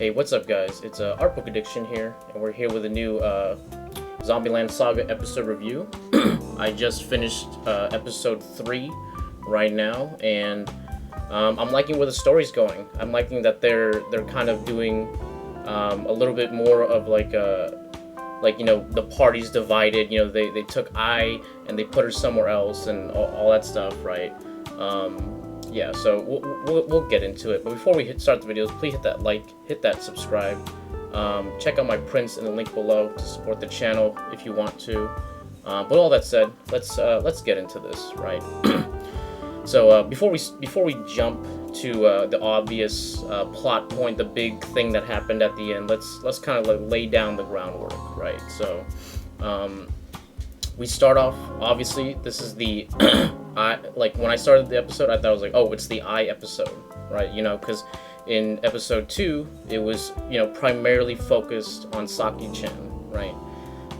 Hey, what's up, guys? It's Art Book Addiction here, and we're here with a new Zombieland Saga episode review. I just finished episode 3 right now, and I'm liking where the story's going. I'm liking that they're kind of doing a little bit more of the party's divided. They took I and they put her somewhere else, and all that stuff, right? Yeah, so we'll get into it. But before we start the videos, please hit that like, hit that subscribe. Check out my prints in the link below to support the channel if you want to. But all that said, let's get into this, right? So before we jump to the obvious plot point, the big thing that happened at the end, let's kind of lay down the groundwork, right? So we start off, obviously, this is the when I started the episode, I thought it was like, oh, it's the I episode, right? Because in episode 2, it was, primarily focused on Saki-chan, right?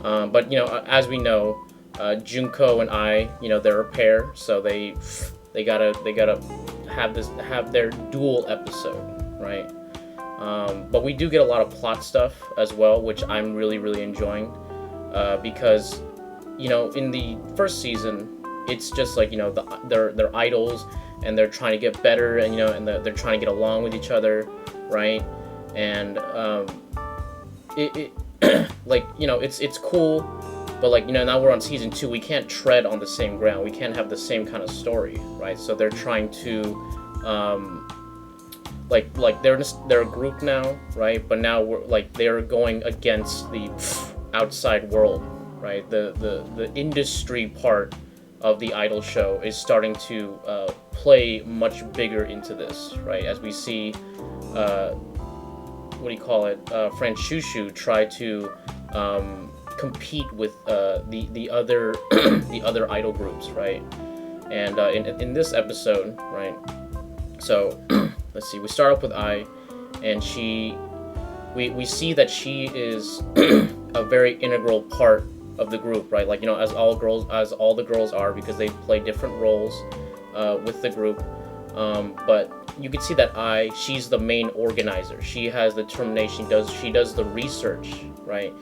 But, as we know, Junko and I, they're a pair, so they gotta have their dual episode, right? But we do get a lot of plot stuff as well, which I'm really enjoying, because, in the first season, it's just like, they're idols, and they're trying to get better, and they're trying to get along with each other, right? And it's cool, but now we're on season 2, we can't tread on the same ground, we can't have the same kind of story, right? So they're trying to they're a group now, right? But now they're going against the outside world, right? The industry part of the idol show is starting to play much bigger into this, right? As we see, Franchushu try to compete with the other the other idol groups, right? And in this episode, right? So let's see. We start off with I, and we see that she is a very integral part of the group, right? As all the girls are, because they play different roles with the group. But you can see that she's the main organizer. She has the determination. She does the research, right?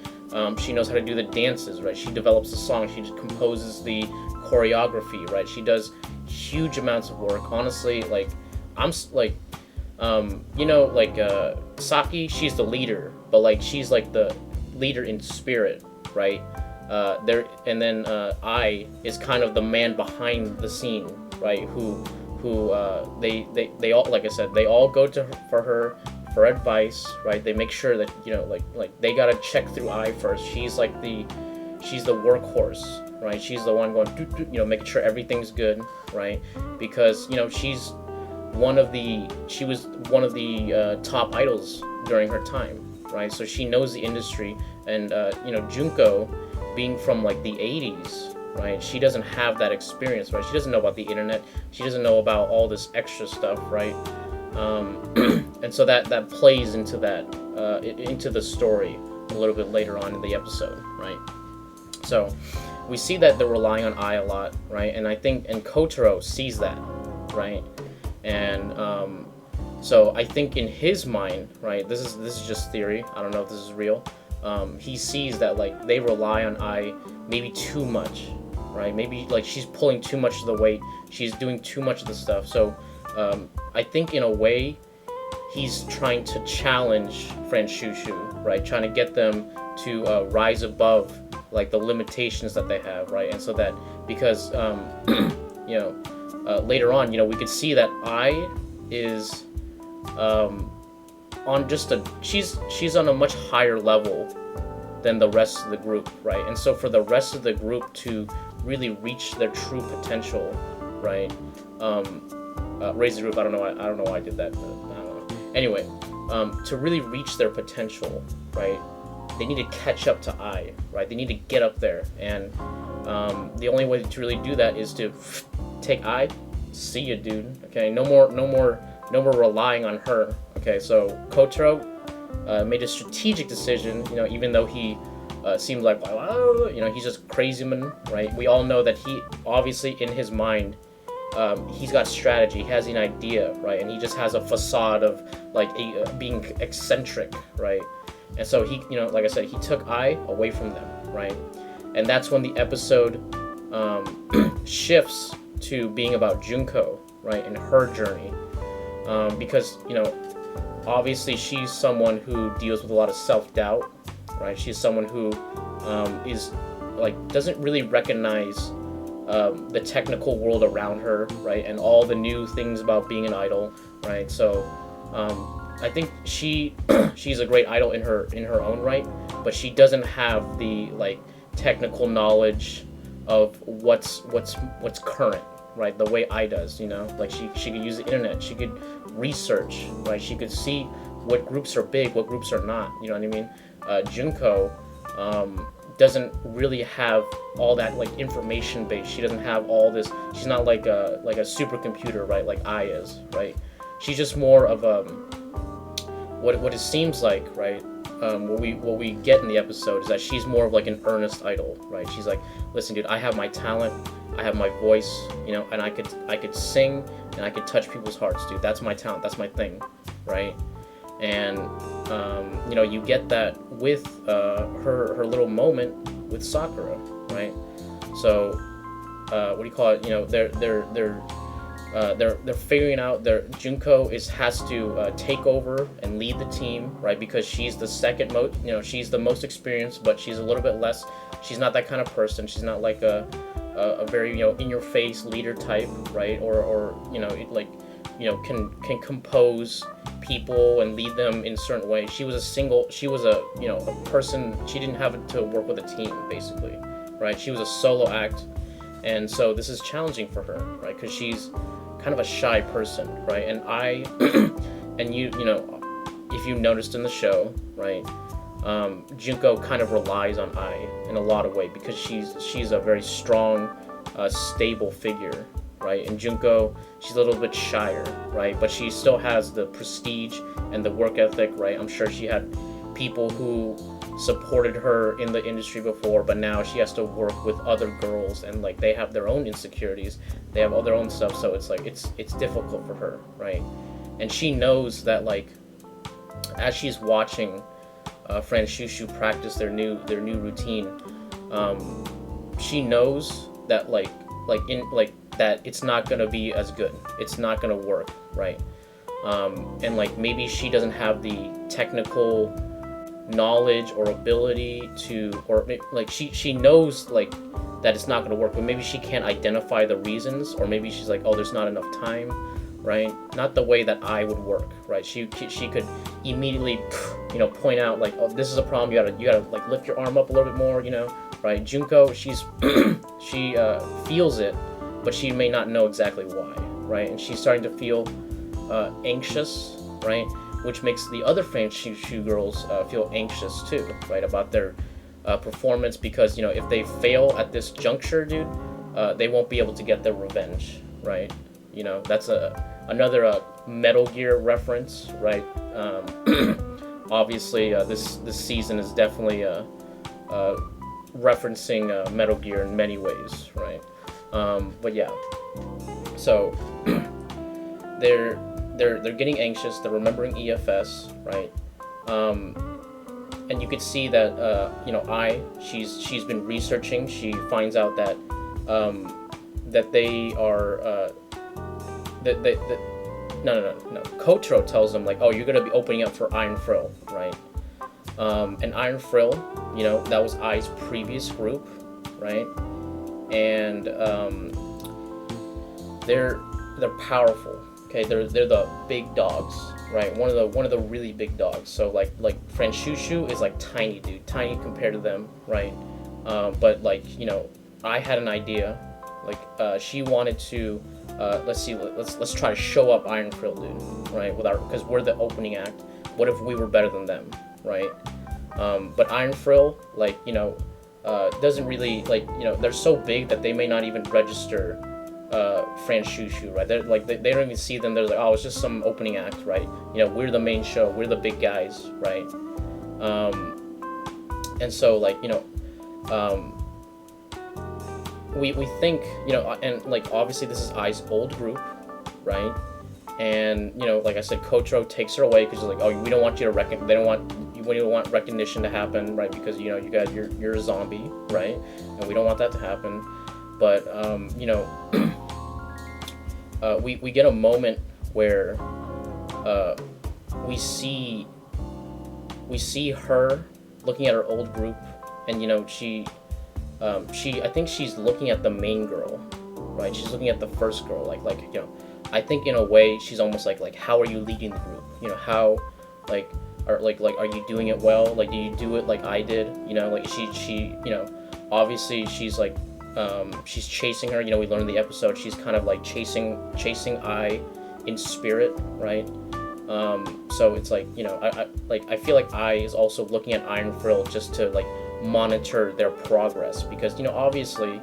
She knows how to do the dances, right? She develops the song. She composes the choreography, right? She does huge amounts of work. Honestly, Saki, she's the leader, but she's the leader in spirit, right? I is kind of the man behind the scene, right? Who they all, like I said, they all go to her, for advice, right? They make sure that they gotta check through I first. She's the workhorse, right? She's the one going, making sure everything's good, right? Because she was one of the top idols during her time, right? So she knows the industry, and Junko, being from the 80s, right? She doesn't have that experience, right? She doesn't know about the internet. She doesn't know about all this extra stuff, right? And so that plays into into the story a little bit later on in the episode, right? So we see that they're relying on I a lot, right? And I think Kotaro sees that, right? And so I think in his mind, right? This is just theory. I don't know if this is real. He sees that they rely on I maybe too much, right? Maybe she's pulling too much of the weight, she's doing too much of the stuff. So I think in a way he's trying to challenge Franchushu, right? Trying to get them to rise above the limitations that they have, right? And so that because later on, we could see that I is on she's on a much higher level than the rest of the group, right? And so for the rest of the group to really reach their true potential, right? Raise the roof. I don't know why I did that, but I don't know. Anyway, to really reach their potential, right? They need to catch up to I, right? They need to get up there, and the only way to really do that is to take I. See ya, dude. Okay, no more relying on her. Okay, so Kotaro made a strategic decision, even though he seemed he's just crazy man, right? We all know that he, obviously in his mind, he's got strategy, he has an idea, right? And he just has a facade of like being eccentric, right? And so he, like I said, he took Ai away from them, right? And that's when the episode shifts to being about Junko, right, and her journey, because obviously she's someone who deals with a lot of self-doubt, right? She's someone who is like doesn't really recognize the technical world around her, right, and all the new things about being an idol, right? So I think she's a great idol in her own right, but she doesn't have the like technical knowledge of what's current, right? The way I does, like she could use the internet, she could research, right? She could see what groups are big, what groups are not. You know what I mean? Junko doesn't really have all that like information base. She doesn't have all this. She's not like a supercomputer, right? Like I is, right? She's just more of what it seems like, right? What we get in the episode is that she's more of like an earnest idol, right? She's like, listen, dude, I have my talent, I have my voice, and I could sing and I could touch people's hearts, dude. That's my talent, that's my thing, right? And you get that with her little moment with Sakura, right? So what do you call it? They're figuring out Junko has to take over and lead the team, right? Because she's the second most, she's the most experienced, but she's a little bit less. She's not that kind of person. She's not like a very in your face leader type, right? Or can compose people and lead them in a certain way. She was a person. She didn't have to work with a team, basically, right? She was a solo act, and so this is challenging for her, right? Because she's kind of a shy person, right? And and if you noticed in the show, right, Junko kind of relies on Ai in a lot of ways because she's a very strong, stable figure, right? And Junko, she's a little bit shyer, right? But she still has the prestige and the work ethic, right? I'm sure she had people who supported her in the industry before, but now she has to work with other girls, and like they have their own insecurities, they have all their own stuff, so it's like it's difficult for her, right? And she knows that, like, as she's watching Fran Shushu practice their new routine, she knows that that it's not gonna be as good, it's not gonna work, right? And like maybe she doesn't have the technical knowledge or ability to, or like she knows like that it's not going to work, but maybe she can't identify the reasons, or maybe she's like, oh, there's not enough time, right? Not the way that I would work, right? She could immediately point out like, oh, this is a problem, you gotta like lift your arm up a little bit more, right? Junko, she feels it, but she may not know exactly why, right? And she's starting to feel anxious, right? Which makes the other Fran Shushu girls feel anxious too, right, about their performance, because if they fail at this juncture, dude, they won't be able to get their revenge, right? That's another Metal Gear reference, right? Obviously, this season is definitely referencing Metal Gear in many ways, right? But yeah, so they're getting anxious, they're remembering EFS, right? And you could see that she's been researching. She finds out that that they are no. Kotaro tells them like, oh, you're gonna be opening up for Iron Frill, right? And Iron Frill, that was Ai's previous group, right? And they're powerful. Okay, they're the big dogs, right? One of the really big dogs. So like Fran Shushu is like tiny, dude, tiny compared to them, right? But like I had an idea, like she wanted to let's try to show up Iron Frill, dude, right? Because we're the opening act. What if we were better than them, right? But Iron Frill, like doesn't really they're so big that they may not even register Fran Shushu, right? They're like they don't even see them. They're like, oh, it's just some opening act, right? We're the main show, we're the big guys, right? And so like we think, and like obviously this is Ai's old group, right? And like I said, Kotaro takes her away because he's like, oh, we don't want you to we don't want recognition to happen, right? Because you're a zombie, right? And we don't want that to happen. But we get a moment where we see her looking at her old group, and she I think she's looking at the main girl, right? She's looking at the first girl, I think in a way she's almost like how are you leading the group? How are you doing it well? Like, do you do it like I did? Like she obviously she's like she's chasing her. We learned in the episode she's kind of like chasing Ai in spirit, right? So it's like I feel like Ai is also looking at Iron Frill just to like monitor their progress, because obviously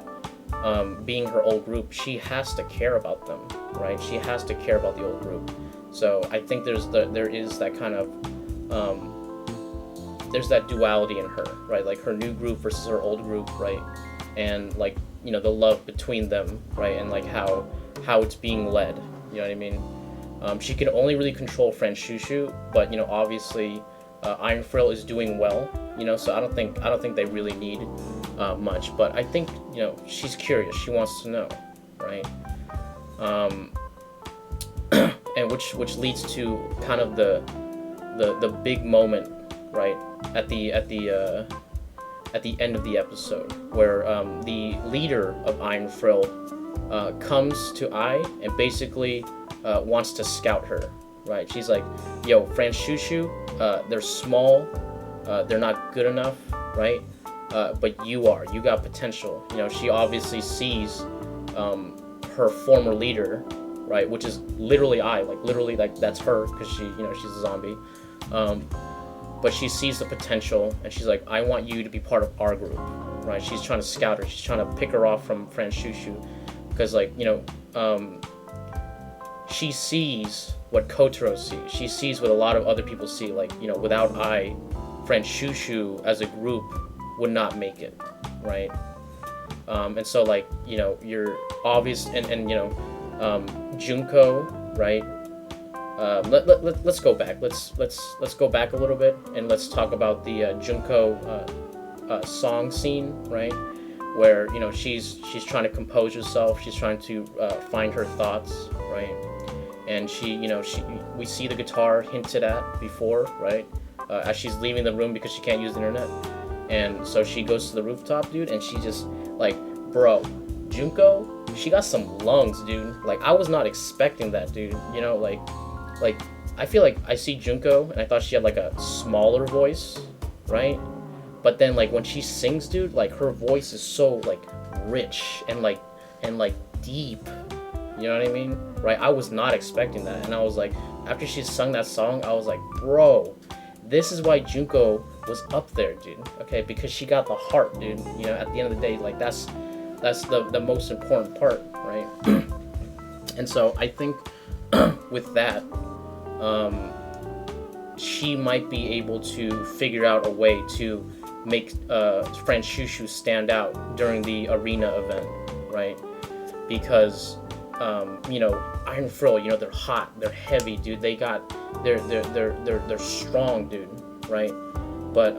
being her old group, she has to care about them, right? She has to care about the old group. So I think there is that kind of there's that duality in her, right? Like her new group versus her old group, right? And like the love between them, right? And like how it's being led, you know what I mean? She can only really control Franshushu, but obviously Iron Frill is doing well, so I don't think they really need much. But I think she's curious. She wants to know, right? And which leads to kind of the big moment, right, at the end of the episode, where the leader of Iron Frill comes to Ai and basically wants to scout her, right? She's like, yo, Franshushu, they're small, they're not good enough, right? But you got potential. She obviously sees her former leader, right, which is literally Ai, literally that's her, because she's a zombie. But she sees the potential, and she's like, I want you to be part of our group, right? She's trying to scout her. She's trying to pick her off from Franshushu, because she sees what Kotaro sees. She sees what a lot of other people see. Without Ai, Franshushu as a group would not make it, right? And so you're obvious, and Junko, right? Let's go back. Let's go back a little bit, and let's talk about the Junko song scene, right? Where she's trying to compose herself. She's trying to find her thoughts, right? And we see the guitar hinted at before, right? As she's leaving the room because she can't use the internet, and so she goes to the rooftop, dude, and she just bro, Junko, she got some lungs, dude. I was not expecting that, dude. I feel like I see Junko and I thought she had a smaller voice, right? But then when she sings, dude, her voice is so rich and deep. You know what I mean? Right? I was not expecting that. And I was like, after she sung that song, I was like, bro, this is why Junko was up there, dude. Okay, because she got the heart, dude. At the end of the day, that's the most important part, right? And so I think with that, she might be able to figure out a way to make Franshushu stand out during the arena event, right? Because Iron Frill, they're hot, they're heavy, dude. They're strong, dude, right? But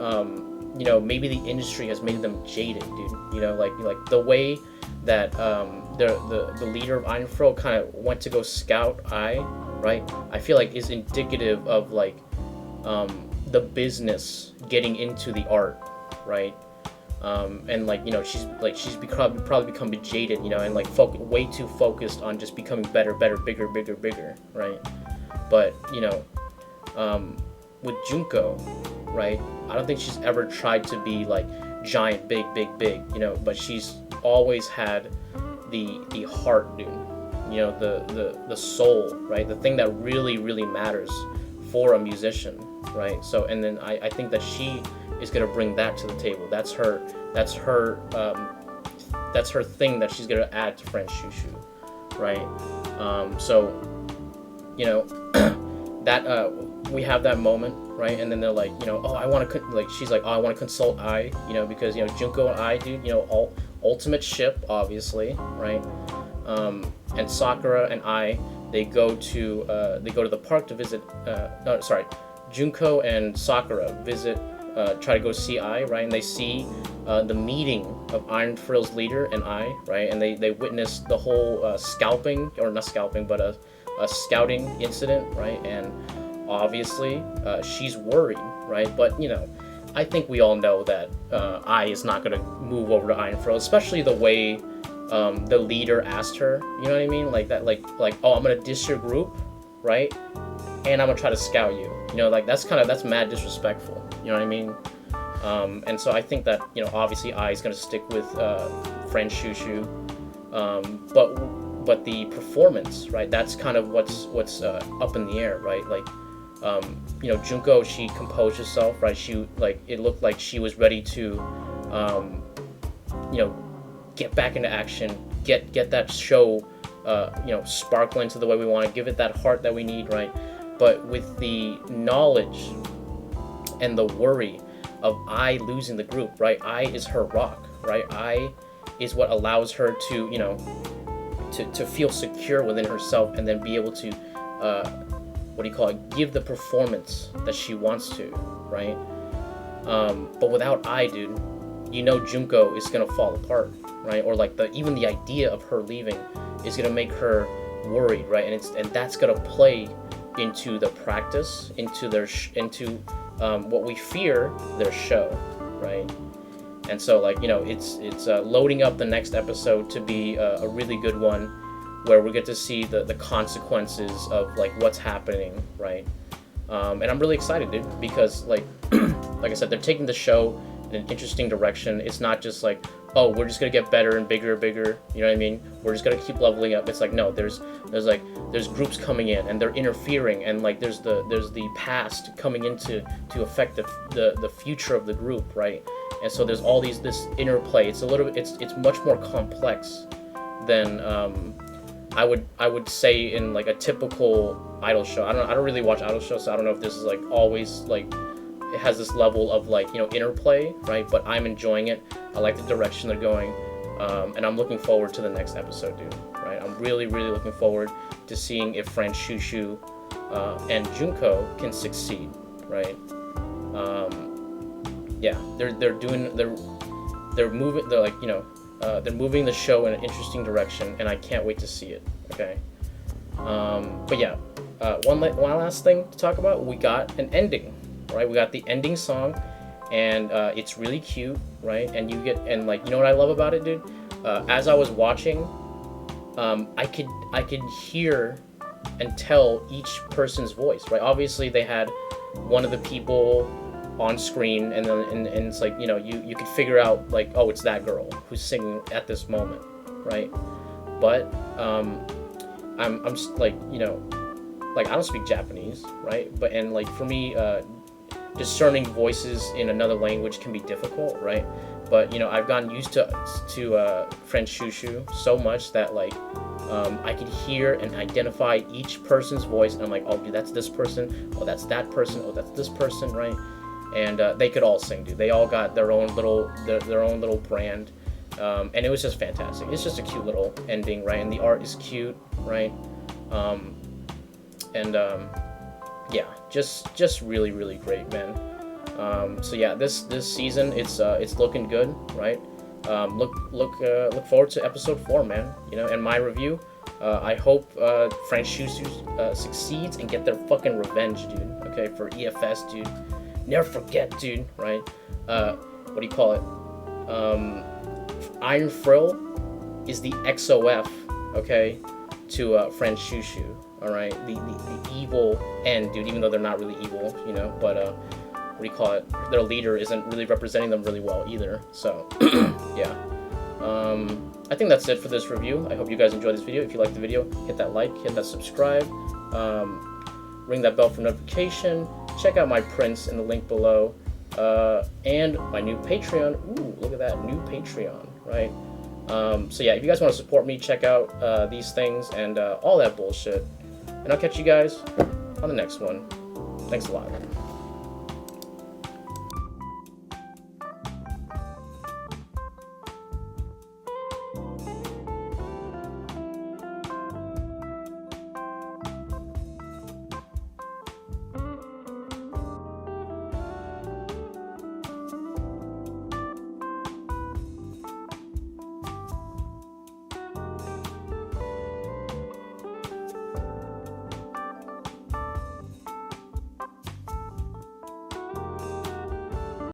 maybe the industry has made them jaded, dude. Like the way that the leader of Iron Frill kind of went to go scout Ai, right? I feel like is indicative of the business getting into the art, right? And she's probably become jaded, and way too focused on just becoming better, bigger, right? But with Junko, right? I don't think she's ever tried to be giant, big, but she's always had the heart, dude. The soul, right? The thing that really matters for a musician, right? So, and then I think that she is gonna bring that to the table. That's her thing that she's gonna add to Franshushu, right? So, that we have that moment, right? And then they're like, oh, I want to like, she's like, oh, I want to consult I, because Junko and I, dude, ultimate ship, obviously, right? And Sakura and I, they go to the park to visit. No, sorry, Junko and Sakura visit, try to go see I, right? And they see the meeting of Iron Frill's leader and I, right? And they witness the whole scalping, or not scalping, but a scouting incident, right? And obviously, she's worried, right? But I think we all know that I is not gonna move over to Iron Frill, especially the way the leader asked her. You know what I mean? Like that, like oh, I'm gonna diss your group, right? And I'm gonna try to scout you. Like that's mad disrespectful. You know what I mean? And so I think that obviously I is gonna stick with friend Shushu, but the performance, right? That's kind of what's up in the air, right? Like Junko, she composed herself, right? She it looked like she was ready to get back into action, get that show sparkle into the way we want to, give it that heart that we need, right? But with the knowledge and the worry of I losing the group, right? I is her rock, right? I is what allows her to to feel secure within herself, and then be able to give the performance that she wants to, right? But without I, dude, Junko is gonna fall apart, right? Or like even the idea of her leaving is gonna make her worried, right? And that's gonna play into the practice, into their what we fear, their show, right? And so it's loading up the next episode to be a really good one, where we get to see the consequences of what's happening, right? And I'm really excited, dude, because like I said, they're taking the show in an interesting direction. It's not just like, oh, we're just gonna get better and bigger, you know what I mean? We're just gonna keep leveling up. It's like, no, there's groups coming in, and they're interfering, and there's the past coming into to affect the future of the group, right? And so there's all this interplay. It's it's much more complex than I would say in a typical idol show. I don't really watch idol shows, so I don't know if this is always it has this level of interplay, right? But I'm enjoying it. I like the direction they're going, and I'm looking forward to the next episode, dude. Right? I'm really looking forward to seeing if friend Shushu and Junko can succeed, right? Yeah, they're moving. They're moving the show in an interesting direction, and I can't wait to see it. Okay. But yeah, one last thing to talk about. We got an ending, right? We got the ending song, and it's really cute, right? And you know what I love about it, dude? As I was watching, I could hear and tell each person's voice, right? Obviously, they had one of the people on screen, and then and it's you could figure out oh, it's that girl who's singing at this moment, right? But I'm just I don't speak Japanese, right? But for me, discerning voices in another language can be difficult, right? But I've gotten used to friend Shushu so much that I could hear and identify each person's voice, and I'm like, oh, dude, that's this person, oh, that's that person, oh, that's this person, right? And they could all sing, dude. They all got their own little brand, and it was just fantastic. It's just a cute little ending, right? And the art is cute, right? Yeah, just really great, man. So yeah, this season it's looking good, right? Look forward to episode 4, man. And my review. I hope friend Shushu succeeds and get their fucking revenge, dude. Okay, for EFS, dude. Never forget, dude, right? What do you call it? Iron Frill is the XOF, okay, to friend Shushu, alright? The evil end, dude, even though they're not really evil, but what do you call it? Their leader isn't really representing them really well either, so, yeah. I think that's it for this review. I hope you guys enjoyed this video. If you liked the video, hit that like, hit that subscribe, ring that bell for notification. Check out my prints in the link below, and my new Patreon. Ooh, look at that, new Patreon, right? So yeah, if you guys want to support me, check out these things and all that bullshit. And I'll catch you guys on the next one. Thanks a lot.